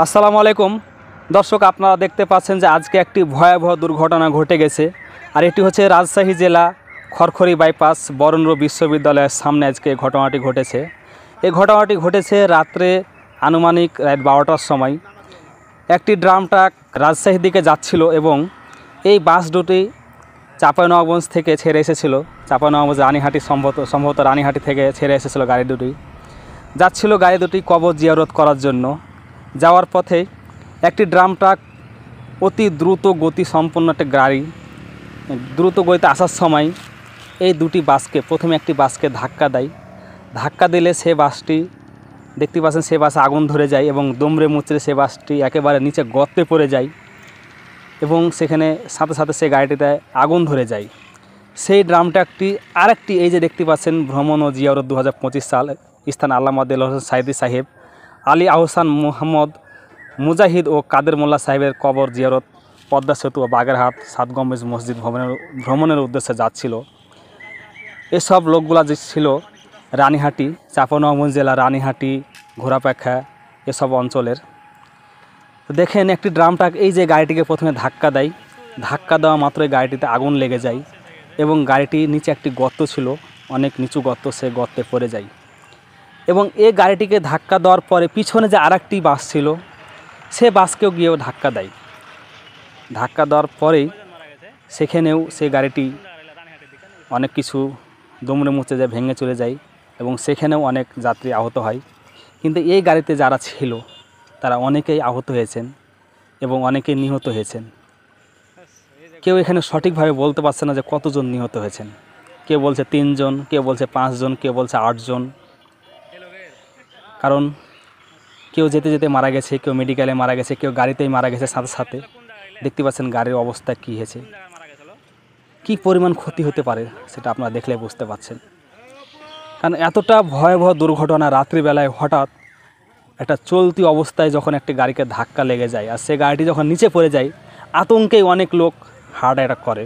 আসসালামু আলাইকুম দর্শক, আপনারা দেখতে পাচ্ছেন যে আজকে একটি ভয়াবহ দুর্ঘটনা ঘটে গেছে। আর এটি হচ্ছে রাজশাহী জেলা খড়খড়ি বাইপাস বরেন্দ্র বিশ্ববিদ্যালয়ের সামনে আজকে এই ঘটনাটি ঘটেছে। এই ঘটনাটি ঘটেছে রাত্রে আনুমানিক রাত 12টার সময়। একটি ড্রাম ট্রাক রাজশাহীর দিকে যাচ্ছিল এবং এই বাস দুটি চাঁপাইনবাবগঞ্জ থেকে ছেড়ে এসেছিল। চাঁপাইনবাবগঞ্জ রানীহাটি সম্ভবত রানীহাটি থেকে ছেড়ে এসেছিল গাড়ি দুটি। যাচ্ছিল গাড়ি দুটি কবর জিয়ারত করার জন্য। যাওয়ার পথে একটি ড্রাম ট্রাক অতি দ্রুত গতি সম্পন্ন একটা গাড়ি দ্রুত গতিতে আসার সময় এই দুটি বাসকে প্রথমে একটি বাসকে ধাক্কা দেয়। ধাক্কা দিলে সে বাসটি দেখতে পাচ্ছেন সে বাসে আগুন ধরে যায় এবং দুমড়ে মুচড়ে সে বাসটি একেবারে নিচে গর্তে পড়ে যায় এবং সেখানে সাথে সাথে সে গাড়িটিতে আগুন ধরে যায়। সেই ড্রাম ট্রাকটি আরেকটি এই যে দেখতে পাচ্ছেন ভ্রমণ ও জিয়ারত 2025 সাল স্থান আল্লামা দেল হোসেন সাইদি সাহেব, আলী আহসান মোহাম্মদ মুজাহিদ ও কাদের মোল্লা সাহেবের কবর জিয়ারত পদ্মা সেতু ও বাগেরহাট সাত গম্বুজ মসজিদ ভ্রমণের উদ্দেশ্যে যাচ্ছিল। এসব লোকগুলা যে ছিল রানীহাটি, চাঁপাইনবাবগঞ্জ জেলা রানীহাটি, ঘোড়াপাখা এসব অঞ্চলের। তো দেখেন একটি ড্রাম ট্রাক এই যে গাড়িটিকে প্রথমে ধাক্কা দেয়। ধাক্কা দেওয়া মাত্রই গাড়িটিতে আগুন লেগে যায় এবং গাড়িটি নিচে একটি গর্ত ছিল, অনেক নিচু গর্ত, সে গর্তে পড়ে যায়। এবং এই গাড়িটিকে ধাক্কা দেওয়ার পরে পিছনে যে আরেকটি বাস ছিল সে বাসকেও গিয়েও ধাক্কা দেয়। ধাক্কা দেওয়ার পরেই সেখানেও সে গাড়িটি অনেক কিছু দুমড়ে মুচড়ে যায়, ভেঙে চলে যায় এবং সেখানেও অনেক যাত্রী আহত হয়। কিন্তু এই গাড়িতে যারা ছিল তারা অনেকেই আহত হয়েছেন এবং অনেকেই নিহত হয়েছেন। কেউ এখানে সঠিকভাবে বলতে পারছে না যে কতজন নিহত হয়েছেন। কেউ বলছে 3 জন, কেউ বলছে 5 জন, কেউ বলছে 8 জন। কারণ কেউ যেতে যেতে মারা গেছে, কেউ মেডিকেলে মারা গেছে, কেউ গাড়িতেই মারা গেছে। সাথে সাথে দেখতে পাচ্ছেন গাড়ির অবস্থা কী হয়েছে, কী পরিমাণ ক্ষতি হতে পারে সেটা আপনারা দেখলে বুঝতে পারছেন। কারণ এতটা ভয়াবহ দুর্ঘটনা রাত্রিবেলায় হঠাৎ একটা চলতি অবস্থায় যখন একটি গাড়িকে ধাক্কা লেগে যায় আর সে গাড়িটি যখন নিচে পড়ে যায়, আতঙ্কেই অনেক লোক হার্ট অ্যাটাক করে,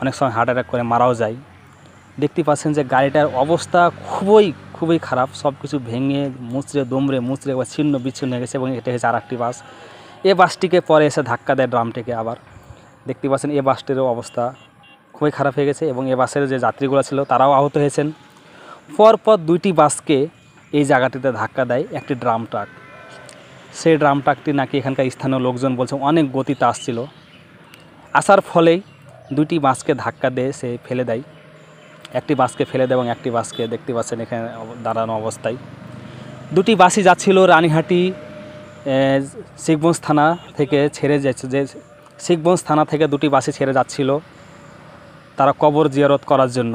অনেক সময় হার্ট অ্যাটাক করে মারাও যায়। দেখতে পাচ্ছেন যে গাড়িটার অবস্থা খুবই খারাপ, সব কিছু ভেঙে মুচড়ে দুমড়ে মুচড়ে একবার ছিন্ন বিচ্ছিন্ন হয়ে গেছে। এবং এটা হচ্ছে আরেকটি বাস। এ বাসটিকে পরে এসে ধাক্কা দেয় ড্রামটিকে। আবার দেখতে পাচ্ছেন এ বাসটিরও অবস্থা খুবই খারাপ হয়ে গেছে এবং এ বাসের যে যাত্রীগুলো ছিল তারাও আহত হয়েছেন। পরপর 2টি বাসকে এই জায়গাটিতে ধাক্কা দেয় একটি ড্রাম ট্রাক। সেই ড্রাম ট্রাকটি নাকি এখানকার স্থানীয় লোকজন বলছে অনেক গতিতে আসছিল। আসার ফলেই 2টি বাসকে ধাক্কা দিয়ে সে ফেলে দেয়। একটি বাসকে ফেলে দেয় এবং একটি বাসকে দেখতে পাচ্ছেন এখানে দাঁড়ানো অবস্থায়। 2টি বাসই যাচ্ছিল রানীহাটি শিখগঞ্জ থানা থেকে ছেড়ে যাচ্ছে, যে শিখগঞ্জ থানা থেকে 2টি বাসই ছেড়ে যাচ্ছিল তারা কবর জিয়ারত করার জন্য।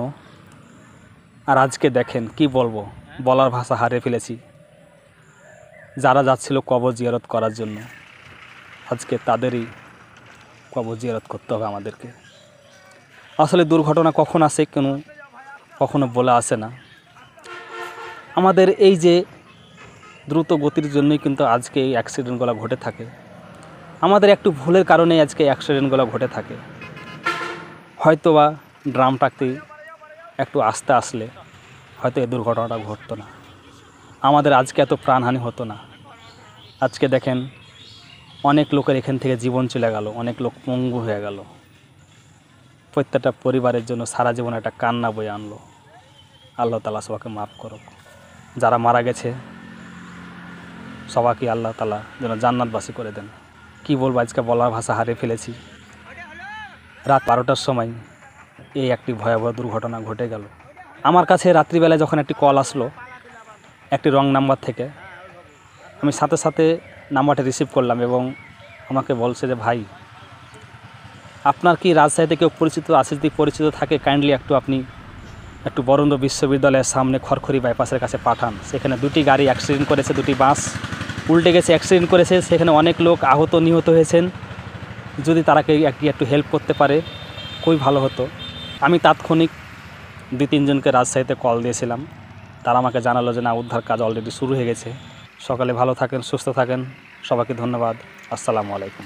আর আজকে দেখেন কি বলবো, বলার ভাষা হারিয়ে ফেলেছি। যারা যাচ্ছিল কবর জিয়ারত করার জন্য আজকে তাদেরই কবর জিয়ারত করতে হবে আমাদেরকে। আসলে দুর্ঘটনা কখন আসে কখনো বলে আসে না। আমাদের এই যে দ্রুত গতির জন্যই কিন্তু আজকে এই অ্যাক্সিডেন্টগুলো ঘটে থাকে। আমাদের একটু ভুলের কারণেই আজকে অ্যাক্সিডেন্টগুলো ঘটে থাকে। হয়তোবা ড্রাম ট্রাকটি একটু আস্তে আসলে হয়তো এই দুর্ঘটনাটা ঘটতো না, আমাদের আজকে এত প্রাণহানি হতো না। আজকে দেখেন অনেক লোকের এখান থেকে জীবন চলে গেল, অনেক লোক পঙ্গু হয়ে গেল। প্রত্যেকটা পরিবারের জন্য সারা জীবন একটা কান্না বয়ে আনলো। আল্লাহ তাআলা সবাইকে মাফ করুক। যারা মারা গেছে সবাইকে আল্লাহ তাআলা যেন জান্নাতবাসী করে দেন। কি বলবো, আজকে বলার ভাষা হারিয়ে ফেলেছি। রাত 12টার সময় এই একটি ভয়াবহ দুর্ঘটনা ঘটে গেল। আমার কাছে রাত্রিবেলায় যখন একটি কল আসলো একটি রং নাম্বার থেকে, আমি সাথে সাথে নাম্বারটা রিসিভ করলাম এবং আমাকে বলছে যে ভাই, আপনার কি রাজশাহীতে কেউ পরিচিত আছে? যদি পরিচিত থাকে কাইন্ডলি আপনি একটু বরেন্দ্র বিশ্ববিদ্যালয়ের সামনে খড়খড়ি বাইপাসের কাছে পাঠান। সেখানে 2টি গাড়ি অ্যাক্সিডেন্ট করেছে, 2টি বাস উল্টে গেছে, অ্যাক্সিডেন্ট করেছে। সেখানে অনেক লোক আহত নিহত হয়েছেন। যদি তারাকে একটু হেল্প করতে পারে খুবই ভালো হতো। আমি তাৎক্ষণিক 2-3 জনকে রাজশাহীতে কল দিয়েছিলাম। তারা আমাকে জানালো যে না, উদ্ধার কাজ অলরেডি শুরু হয়ে গেছে। সকালে ভালো থাকেন, সুস্থ থাকেন। সবাইকে ধন্যবাদ। আসসালামু আলাইকুম।